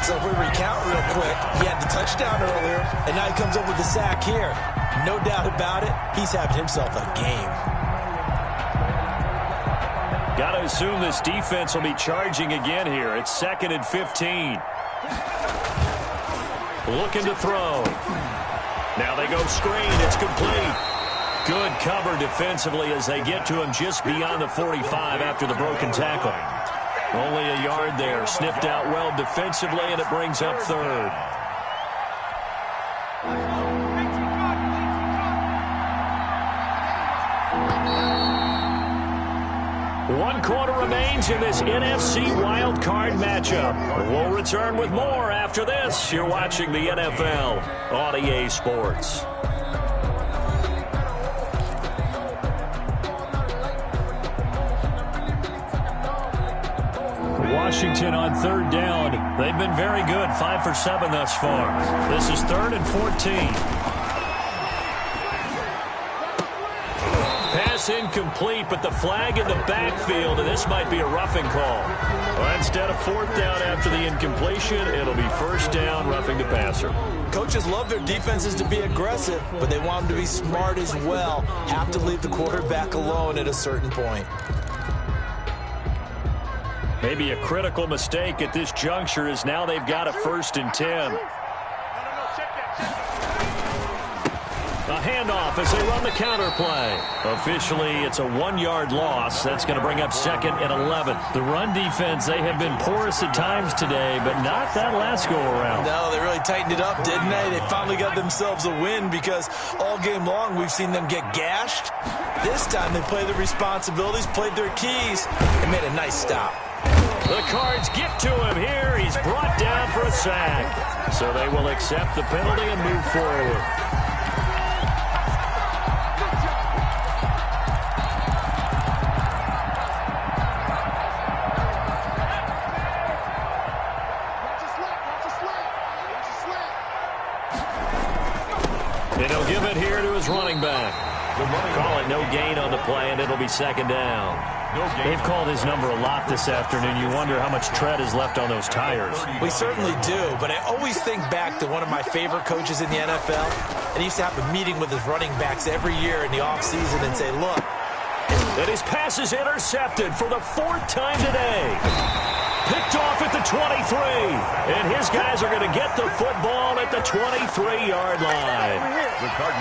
D: So if we recount real quick, he had the touchdown earlier, and now he comes up with the sack here. No doubt about it, he's having himself a game.
B: Got to assume this defense will be charging again here. It's 2nd and 15. Looking to throw. Now they go screen. It's complete. Good cover defensively as they get to him just beyond the 45 after the broken tackle. Only a yard there. Sniffed out well defensively, and it brings up 3rd. One quarter remains in this NFC wild card matchup. We'll return with more after this. You're watching the NFL on EA Sports. Washington on 3rd down. They've been very good, 5 for 7 thus far. This is 3rd and 14. Pass incomplete, but the flag in the backfield, and this might be a roughing call. Well, instead of 4th down after the incompletion, it'll be 1st down, roughing the passer.
D: Coaches love their defenses to be aggressive, but they want them to be smart as well. Have to leave the quarterback alone at a certain point.
B: Maybe a critical mistake at this juncture is now they've got a 1st and 10. A handoff as they run the counter play. Officially, it's a 1-yard loss. That's going to bring up 2nd and 11. The run defense, they have been porous at times today, but not that last go-around.
D: No, they really tightened it up, didn't they? They finally got themselves a win because all game long we've seen them get gashed. This time they played their responsibilities, played their keys, and made a nice stop.
B: The Cards get to him here. He's brought down for a sack. So they will accept the penalty and move forward. And he'll give it here to his running back. Call it no gain on the play, and it'll be 2nd down. They've called his number a lot this afternoon. You wonder how much tread is left on those tires.
D: We certainly do, but I always think back to one of my favorite coaches in the NFL, and he used to have a meeting with his running backs every year in the offseason and say, look.
B: And his pass is intercepted for the 4th time today. Picked off at the 23. And his guys are going to get the football at the 23-yard line.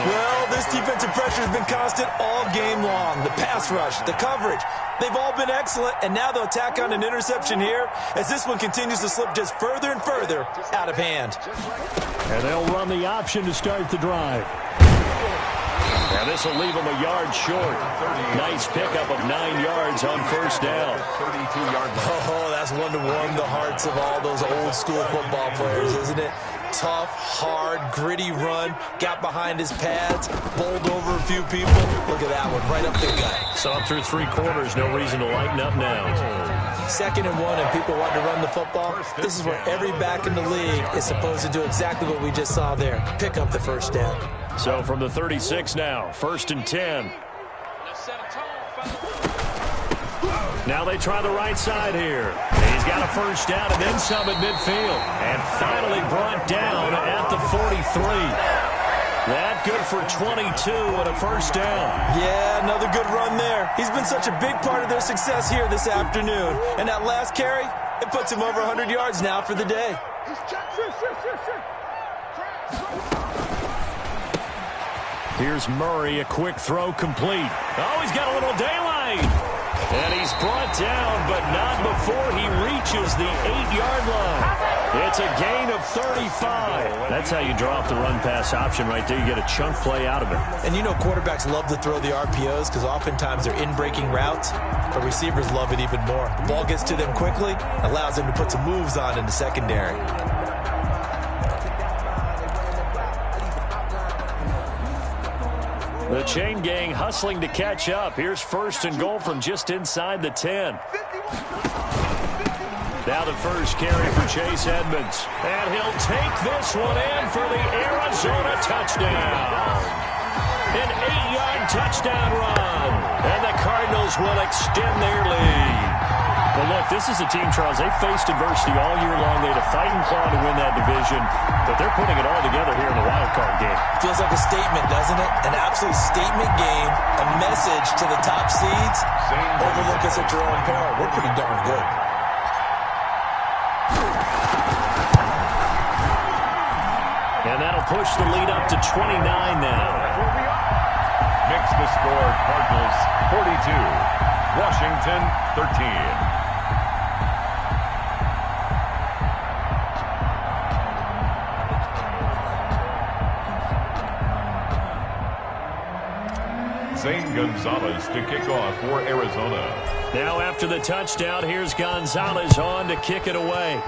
D: Well, this defensive pressure has been constant all game long. The pass rush, the coverage, they've all been excellent. And now they'll tack on an interception here as this one continues to slip just further and further out of hand.
B: And they'll run the option to start the drive. And this will leave him a yard short. Nice pickup of 9 yards on first down.
C: 32-yard line.
D: Oh, that's one to warm the hearts of all those old-school football players, isn't it? Tough, hard, gritty run. Got behind his pads, bowled over a few people. Look at that one, right up the gut.
B: So through 3 quarters, no reason to lighten up now.
D: 2nd and 1, and people want to run the football. This is where every back in the league is supposed to do exactly what we just saw there. Pick up the first down.
B: So from the 36 now, 1st and 10. Now they try the right side here. He's got a first down and then some at midfield. And finally brought down at the 43. That good for 22 and a first down.
D: Yeah, another good run there. He's been such a big part of their success here this afternoon. And that last carry, it puts him over 100 yards now for the day.
B: Here's Murray, a quick throw complete. Oh, he's got a little daylight. And he's brought down, but not before he reaches the 8-yard line. It's a gain of 35. That's how you draw up the run-pass option right there. You get a chunk play out of it.
D: And you know quarterbacks love to throw the RPOs because oftentimes they're in-breaking routes, but receivers love it even more. The ball gets to them quickly, allows them to put some moves on in the secondary.
B: The chain gang hustling to catch up. Here's 1st and goal from just inside the 10. Now the first carry for Chase Edmonds. And he'll take this one in for the Arizona touchdown. An 8-yard touchdown run. And the Cardinals will extend their lead. Well, look, this is a team, Charles, they faced adversity all year long. They had to fight and claw to win that division, but they're putting it all together here in the wild card game.
D: Feels like a statement, doesn't it? An absolute statement game, a message to the top seeds. Overlook us at your own peril. We're pretty darn good.
B: And that'll push the lead up to 29 now.
C: Mix the score, Cardinals 42, Washington 13. Zane Gonzalez to kick off for Arizona.
B: Now after the touchdown, here's Gonzalez on to kick it away.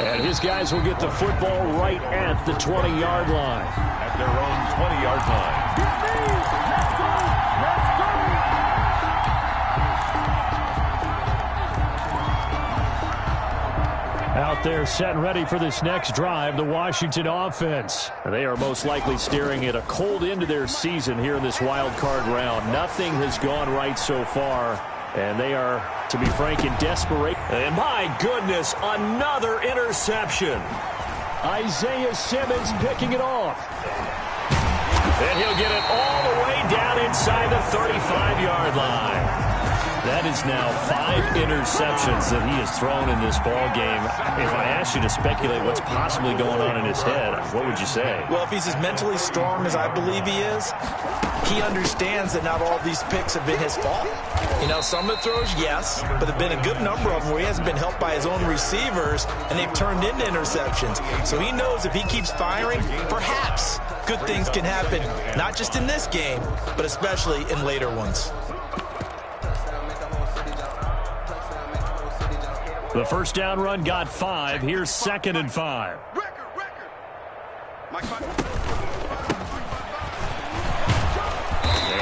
B: And his guys will get the football right at the 20-yard line.
C: At their own 20-yard line.
B: Out there set and ready for this next drive, the Washington offense. They are most likely staring at a cold end to their season here in this wild card round. Nothing has gone right so far, and they are, to be frank, in desperation. And my goodness, another interception. Isaiah Simmons picking it off. And he'll get it all the way down inside the 35-yard line. That is now 5 interceptions that he has thrown in this ball game. If I asked you to speculate what's possibly going on in his head, what would you say?
D: Well, if he's as mentally strong as I believe he is, he understands that not all of these picks have been his fault. You know, some of the throws, yes, but there have been a good number of them where he hasn't been helped by his own receivers, and they've turned into interceptions. So he knows if he keeps firing, perhaps good things can happen, not just in this game, but especially in later ones.
B: The first down run got 5. Here's 2nd and 5.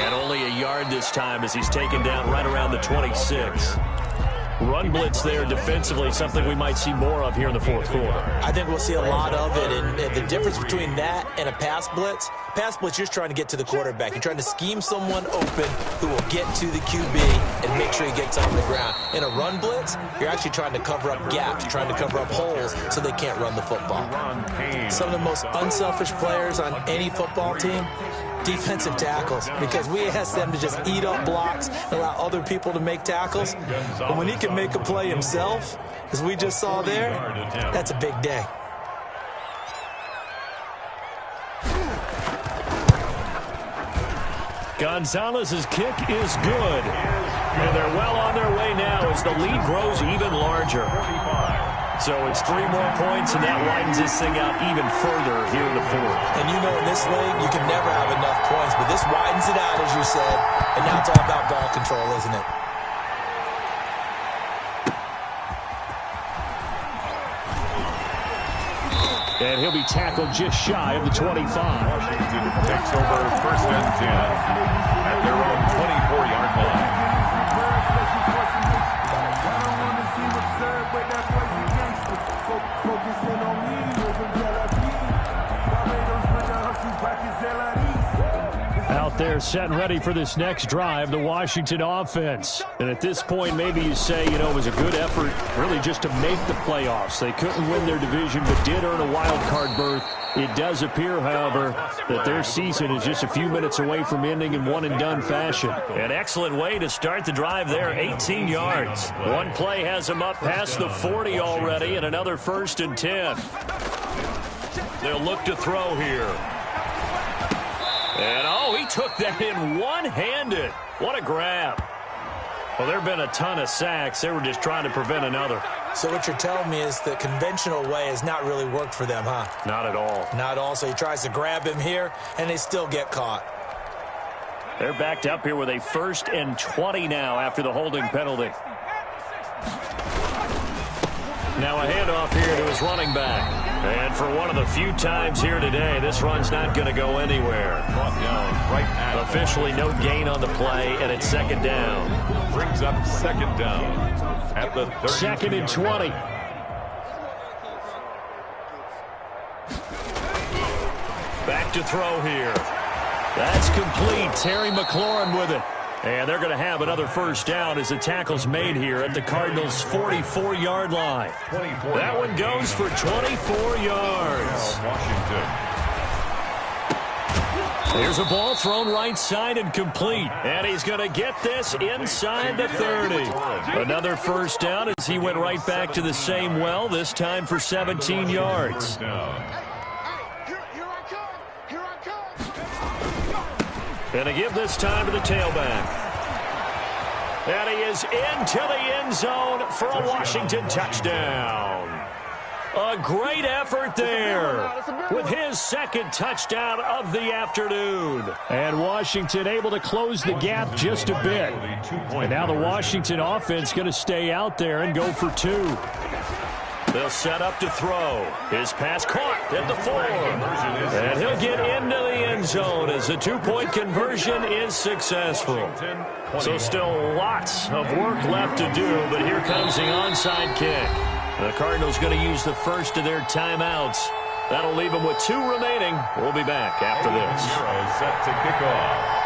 B: And only a yard this time as he's taken down right around the 26. Run blitz there defensively, something we might see more of here in the fourth quarter.
D: I think we'll see a lot of it, and the difference between that and a pass blitz, you're just trying to get to the quarterback. You're trying to scheme someone open who will get to the QB and make sure he gets on the ground. In a run blitz, you're actually trying to cover up gaps, trying to cover up holes so they can't run the football. Some of the most unselfish players on any football team, defensive tackles, because we ask them to just eat up blocks and allow other people to make tackles. But when he can make a play himself, as we just saw there, that's a big day.
B: Gonzalez's kick is good. And they're well on their way now as the lead grows even larger. So it's 3 more points, and that widens this thing out even further here in the fourth.
D: And you know in this league, you can never have enough points, but this widens it out, as you said, and now it's all about ball control, isn't it?
B: And he'll be tackled just shy of the 25.
C: Washington takes over 1st and 10 at their own 24-yard line.
B: Out there set and ready for this next drive, the Washington offense. And at this point, maybe you say, you know, it was a good effort really just to make the playoffs. They couldn't win their division but did earn a wild card berth. It does appear, however, that their season is just a few minutes away from ending in one-and-done fashion.
F: An excellent way to start the drive there, 18 yards.
B: One play has them up past the 40 already, and another 1st and 10. They'll look to throw here. And, oh, he took that in one-handed. What a grab. Well, there have been a ton of sacks. They were just trying to prevent another.
D: So what you're telling me is the conventional way has not really worked for them, huh?
B: Not at all.
D: Not at all. So he tries to grab him here, and they still get caught.
B: They're backed up here with a 1st and 20 now after the holding penalty. Now a handoff here to his running back. And for one of the few times here today, this run's not going to go anywhere. Officially no gain on the play, and it's 2nd down.
C: Brings up 2nd down at the 30.
B: 2nd and 20. Back to throw here. That's complete. Terry McLaurin with it. And they're going to have another 1st down as the tackle's made here at the Cardinals' 44-yard line. That one goes for 24 yards.
C: Washington.
B: There's a ball thrown right side and complete. And he's going to get this inside the 30. Another 1st down as he went right back to the same well, this time for 17 yards. And a give this time to the tailback. And he is into the end zone for a Washington touchdown. A great effort there with his 2nd touchdown of the afternoon. And Washington able to close the gap just a bit. And now the Washington offense going to stay out there and go for 2. They'll set up to throw. His pass caught at the 4. And he'll get into the end zone as the 2-point conversion is successful. So still lots of work left to do, but here comes the onside kick. The Cardinals going to use the first of their timeouts. That'll leave them with 2 remaining. We'll be back after this.
C: Set to kick off.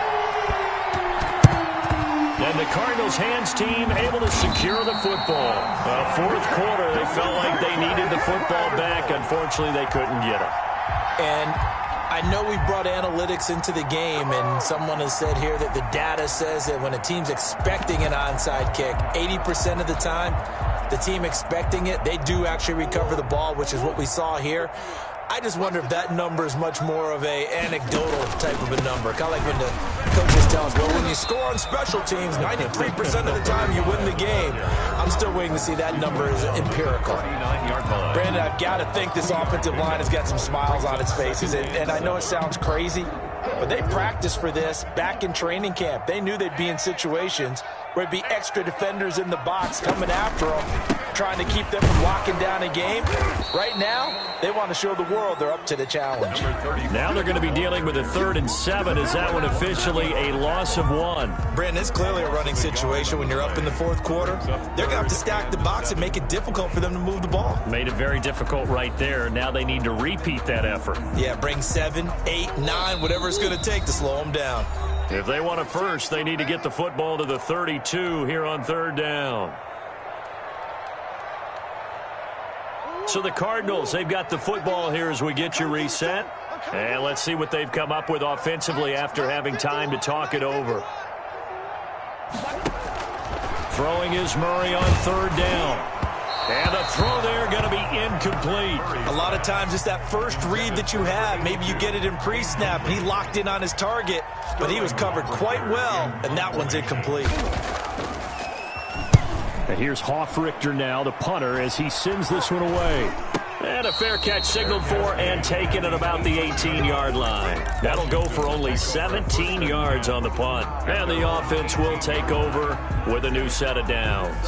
B: And the Cardinals' hands team able to secure the football. 4th quarter, they felt like they needed the football back. Unfortunately, they couldn't get it.
D: And I know we brought analytics into the game, and someone has said here that the data says that when a team's expecting an onside kick, 80% of the time, the team expecting it, they do actually recover the ball, which is what we saw here. I just wonder if that number is much more of a anecdotal type of a number. Kind of like when the coaches tell us, well, when you score on special teams, 93% of the time you win the game. I'm still waiting to see that number is empirical. Brandon, I've got to think this offensive line has got some smiles on its faces. And I know it sounds crazy, but they practiced for this back in training camp. They knew they'd be in situations where it'd be extra defenders in the box coming after them, trying to keep them from locking down a game. Right now, they want to show the world they're up to the challenge.
B: Now they're going to be dealing with a 3rd and 7. Is that one officially a loss of 1?
D: Brandon, it's clearly a running situation when you're up in the 4th quarter. They're going to have to stack the box and make it difficult for them to move the ball.
B: Made it very difficult right there. Now they need to repeat that effort.
D: Yeah, bring 7, 8, 9, whatever it's going to take to slow them down.
B: If they want it first, they need to get the football to the 32 here on 3rd down. So the Cardinals, they've got the football here as we get you reset. And let's see what they've come up with offensively after having time to talk it over. Throwing is Murray on 3rd down. And the throw there going to be incomplete.
D: A lot of times it's that first read that you have. Maybe you get it in pre-snap, and he locked in on his target, but he was covered quite well, and that one's incomplete.
B: And here's Hofrichter now, the punter, as he sends this one away. And a fair catch signaled for and taken at about the 18-yard line. That'll go for only 17 yards on the punt. And the offense will take over with a new set of downs.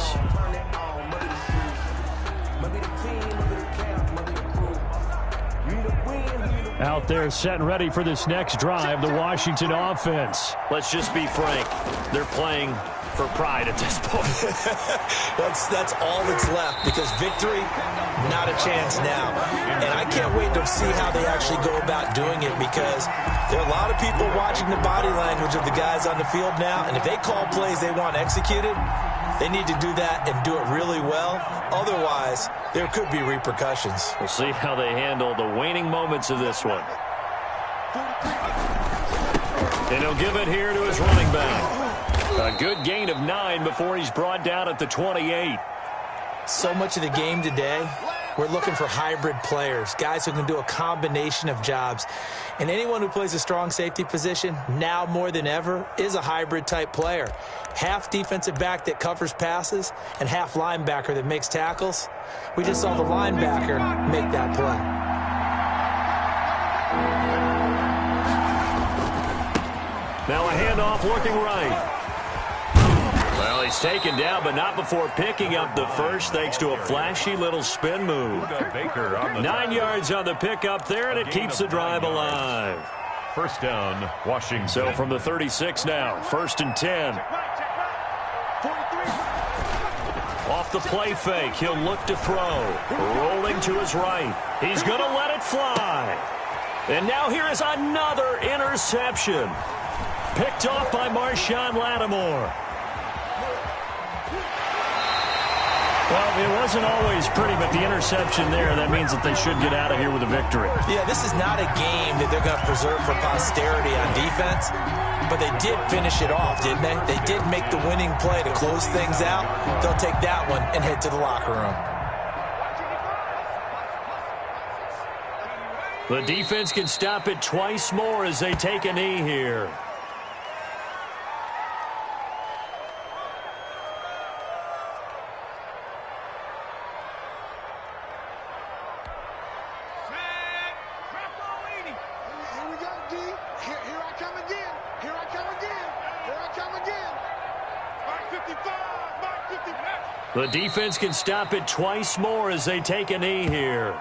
B: Out there set and ready for this next drive, the Washington offense. Let's just be frank. They're playing for pride at this point.
D: That's all that's left, because victory, not a chance now. And I can't wait to see how they actually go about doing it, because there are a lot of people watching the body language of the guys on the field now, and if they call plays they want executed, they need to do that and do it really well. Otherwise, there could be repercussions.
B: We'll see how they handle the waning moments of this one. And he'll give it here to his running back. A good gain of 9 before he's brought down at the 28.
D: So much of the game today, we're looking for hybrid players, guys who can do a combination of jobs. And anyone who plays a strong safety position, now more than ever, is a hybrid-type player. Half defensive back that covers passes and half linebacker that makes tackles. We just saw the linebacker make that play.
B: Now a handoff looking right. Well, he's taken down, but not before picking up the first, thanks to a flashy little spin move. 9 yards on the pickup there, and it keeps the drive alive.
C: First down, Washington.
B: So from the 36 now, 1st and 10. Off the play fake, he'll look to throw. Rolling to his right. He's going to let it fly. And now here is another interception. Picked off by Marshawn Lattimore. Well, it wasn't always pretty, but the interception there, that means that they should get out of here with a victory.
D: Yeah, this is not a game that they're going to preserve for posterity on defense, but they did finish it off, didn't they? They did make the winning play to close things out. They'll take that one and head to the locker room.
B: The defense can stop it twice more as they take a knee here. The defense can stop it twice more as they take a knee here.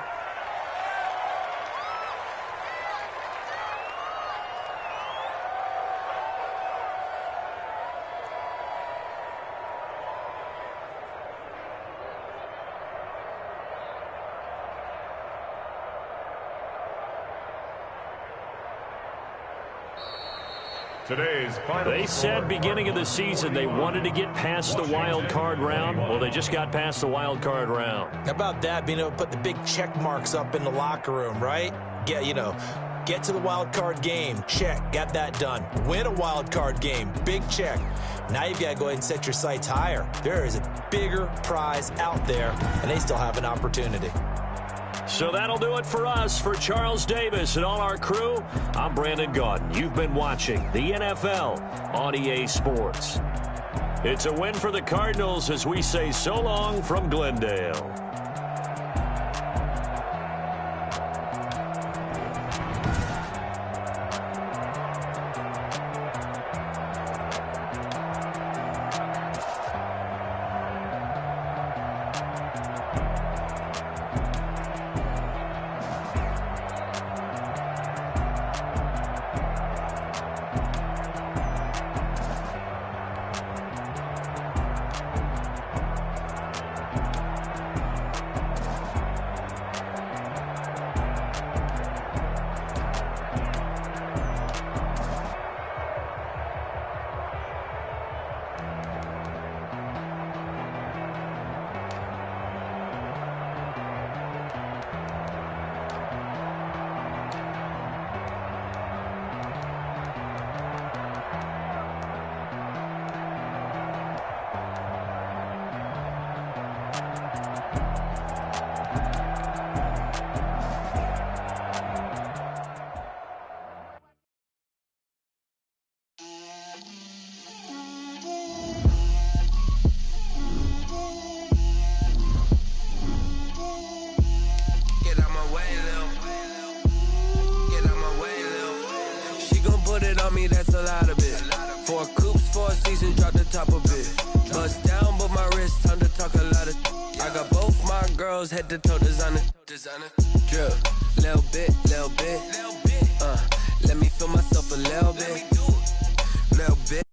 C: Today's final
B: They said beginning of the season they wanted to get past the wild card round. Well, they just got past the wild card round.
D: How about that, being able to put the big check marks up in the locker room, right? Get to the wild card game. Check. Got that done. Win a wild card game. Big check. Now you've got to go ahead and set your sights higher. There is a bigger prize out there, and they still have an opportunity.
B: So that'll do it for us. For Charles Davis and all our crew, I'm Brandon Gaudin. You've been watching the NFL on EA Sports. It's a win for the Cardinals as we say so long from Glendale.
G: 100 on me, that's a lot of it. 4 coops, 4 seasons, drop the top a bit. Bust down, but my wrist, time to talk a lot of. I got both my girls head to toe designer. Drip, little bit. Let me feel myself a little bit.